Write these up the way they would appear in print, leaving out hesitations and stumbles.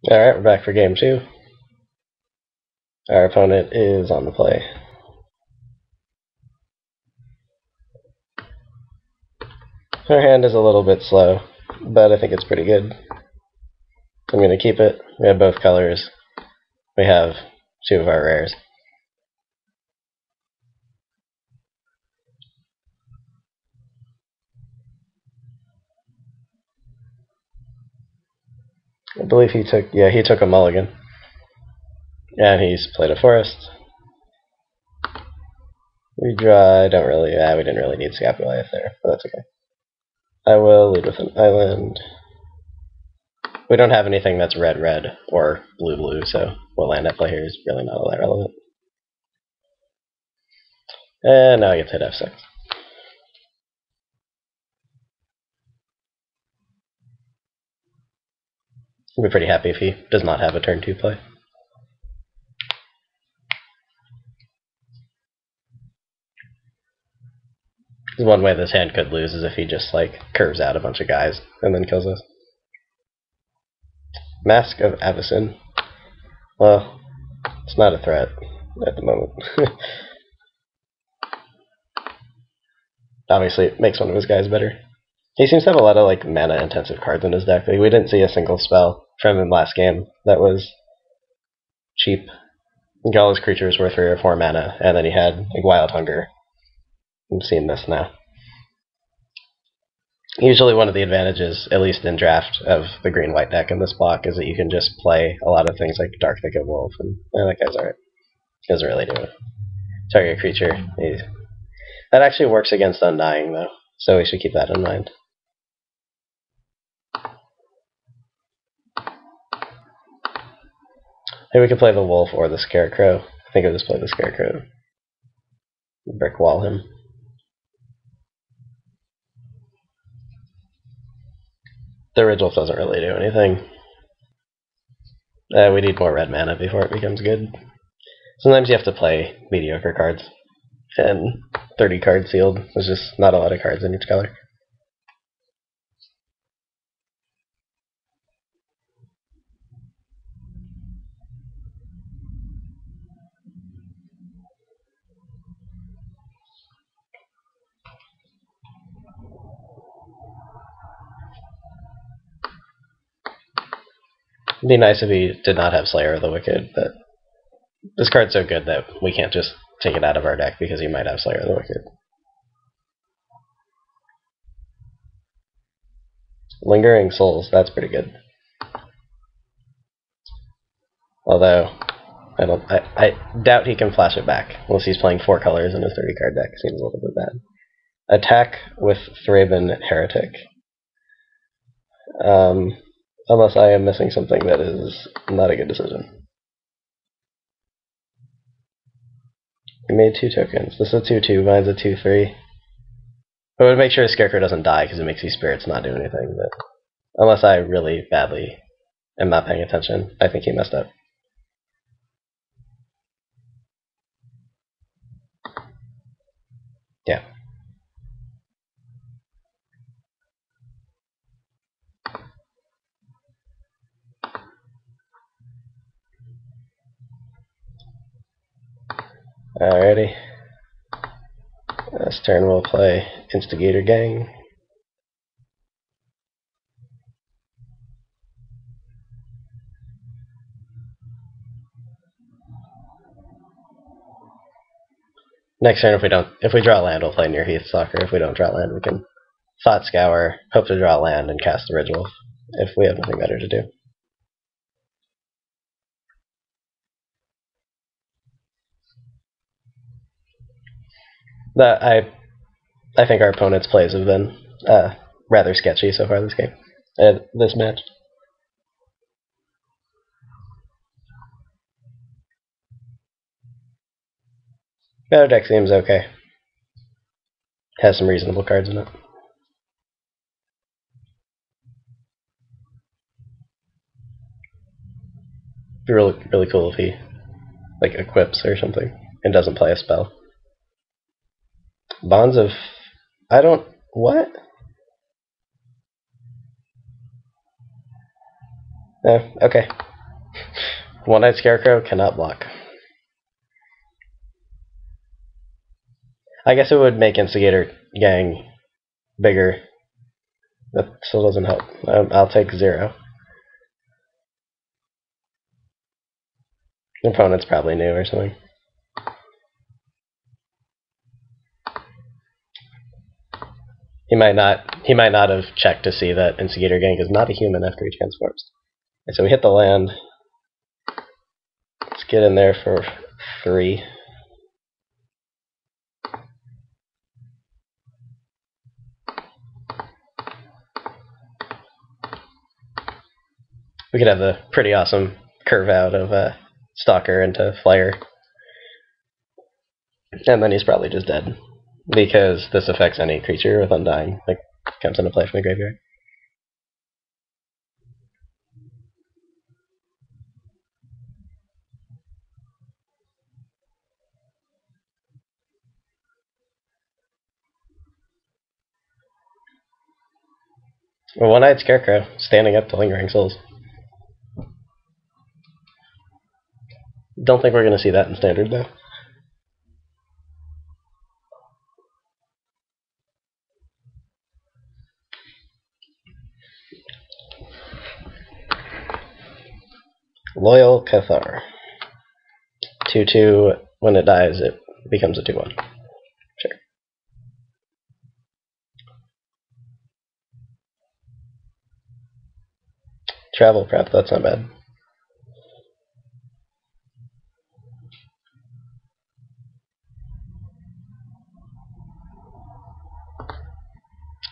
Alright, we're back for game 2. Our opponent is on the play. Her hand is a little bit slow, but I think it's pretty good. I'm going to keep it. We have both colors. We have 2 of our rares. I believe he took a mulligan. And he's played a forest. We draw, we didn't really need Scapula there, but that's okay. I will lead with an island. We don't have anything that's red-red or blue-blue, so what land I play here is really not all that relevant. And now I get to hit F6. I'll be pretty happy if he does not have a turn 2 play. One way this hand could lose is if he just curves out a bunch of guys and then kills us. Mask of Avacyn. Well, it's not a threat at the moment. Obviously, it makes one of his guys better. He seems to have a lot of mana-intensive cards in his deck. We didn't see a single spell from him last game that was cheap. All his creatures were 3 or 4 mana, and then he had Wild Hunger. I'm seeing this now. Usually one of the advantages, at least in draft, of the green-white deck in this block is that you can just play a lot of things like Dark Thicket Wolf, and that guy's alright. He doesn't really do it. Target creature. That actually works against Undying, though, so we should keep that in mind. Maybe we could play the Wolf or the Scarecrow. I think I'll just play the Scarecrow. Brick wall him. The Ridge Wolf doesn't really do anything. We need more red mana before it becomes good. Sometimes you have to play mediocre cards. And 30 cards sealed. There's just not a lot of cards in each color. It'd be nice if he did not have Slayer of the Wicked, but this card's so good that we can't just take it out of our deck because he might have Slayer of the Wicked. Lingering Souls, that's pretty good. Although, I doubt he can flash it back, unless he's playing 4 colors in his 30 card deck. Seems a little bit bad. Attack with Thraben Heretic. Unless I am missing something that is not a good decision. We made 2 tokens. This is a 2/2, mine's a 2/3. I would make sure his Scarecrow doesn't die because it makes these spirits not do anything, but unless I really badly am not paying attention, I think he messed up. Yeah. Alrighty. This turn we'll play Instigator Gang. Next turn, if we draw land, we'll play Near Heath Stalker. If we don't draw land, we can Thought Scour, hope to draw land, and cast the Ridge Wolf if we have nothing better to do. I think our opponent's plays have been rather sketchy so far this game, this match. Our deck seems okay. Has some reasonable cards in it. It'd be really cool if he equips or something and doesn't play a spell. Bonds of what? Okay. One-Eyed Scarecrow cannot block. I guess it would make Instigator Gang bigger. That still doesn't help. I'll take 0. The opponent's probably new or something. He might not have checked to see that Instigator Gang is not a human after he transforms. And so we hit the land. Let's get in there for 3. We could have the pretty awesome curve out of Stalker into Flyer. And then he's probably just dead. Because this affects any creature with Undying that comes into play from the graveyard. A One-Eyed Scarecrow, standing up to Lingering Souls. Don't think we're going to see that in Standard, though. Loyal Cathar. 2/2, when it dies, it becomes a 2/1. Sure. Travel Prep, that's not bad.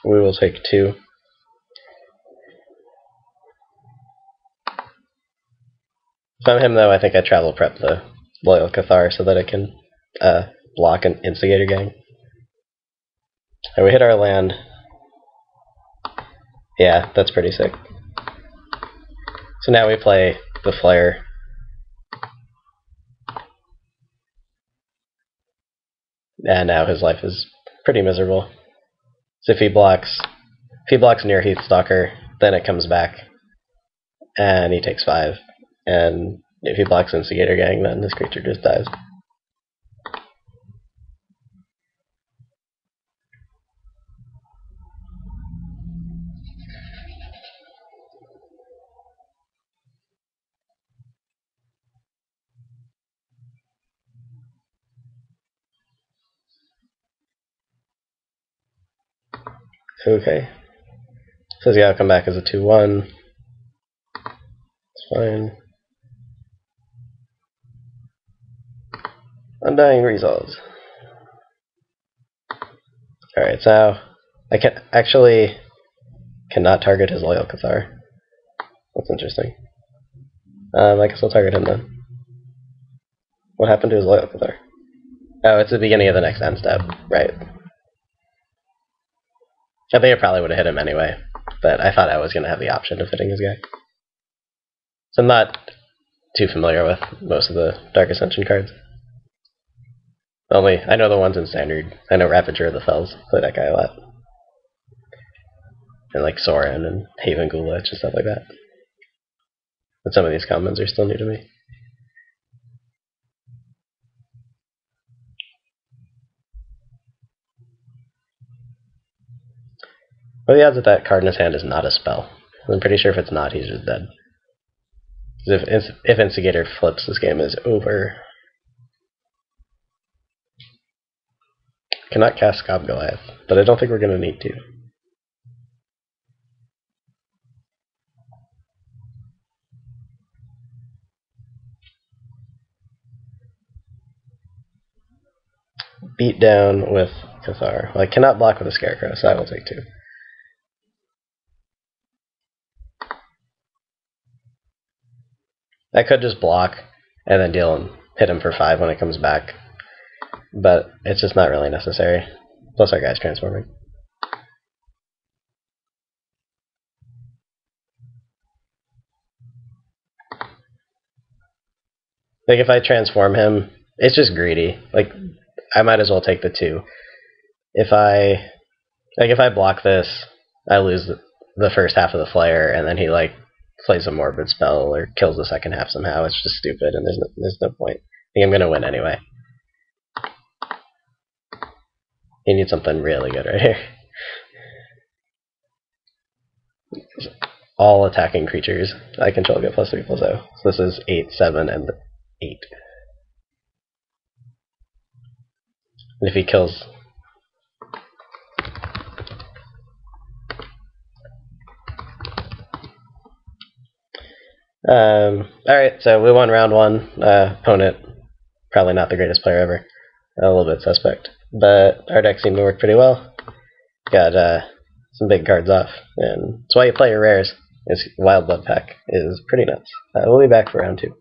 We will take 2. If I'm him, though, I think I Travel Prep the Loyal Cathar so that it can block an Instigator Gang. And we hit our land. Yeah, that's pretty sick. So now we play the Flare. And now his life is pretty miserable. So if he blocks near Heathstalker, then it comes back. And he takes 5. And if he blocks Instigator Gang, then this creature just dies. Okay. So he's gotta come back as a 2/1. It's fine. Undying Resolves. Alright, so I cannot target his Loyal Cathar. That's interesting. I guess I'll target him then. What happened to his Loyal Cathar? Oh, it's the beginning of the next end step. Right. I think it probably would have hit him anyway, but I thought I was going to have the option of hitting his guy. So I'm not too familiar with most of the Dark Ascension cards. I know the ones in Standard. I know Ravager of the Fells. Play that guy a lot. And like Sorin and Haven Gulich and stuff like that. But some of these commons are still new to me. Well, the odds that card in his hand is not a spell. I'm pretty sure if it's not, he's just dead. If Instigator flips, this game is over. Cannot cast Scob Goliath, but I don't think we're going to need to. Beat down with Cathar. Well, I cannot block with a Scarecrow, so I will take 2. I could just block and then deal and hit him for 5 when it comes back, but it's just not really necessary. Plus our guy's transforming. Like if I transform him, it's just greedy. Like I might as well take the 2. If I block this, I lose the first half of the Flare, and then he like plays a morbid spell or kills the second half somehow. It's just stupid, and there's no point. I think I'm gonna win anyway. You need something really good right here. All attacking creatures I control get +3/+0. So this is 8, 7, and 8. And if he kills... Alright, so we won round 1. Opponent, probably not the greatest player ever. A little bit suspect. But our deck seemed to work pretty well. Got some big cards off. And that's why you play your rares. This Wild Blood pack is pretty nuts. We'll be back for round 2.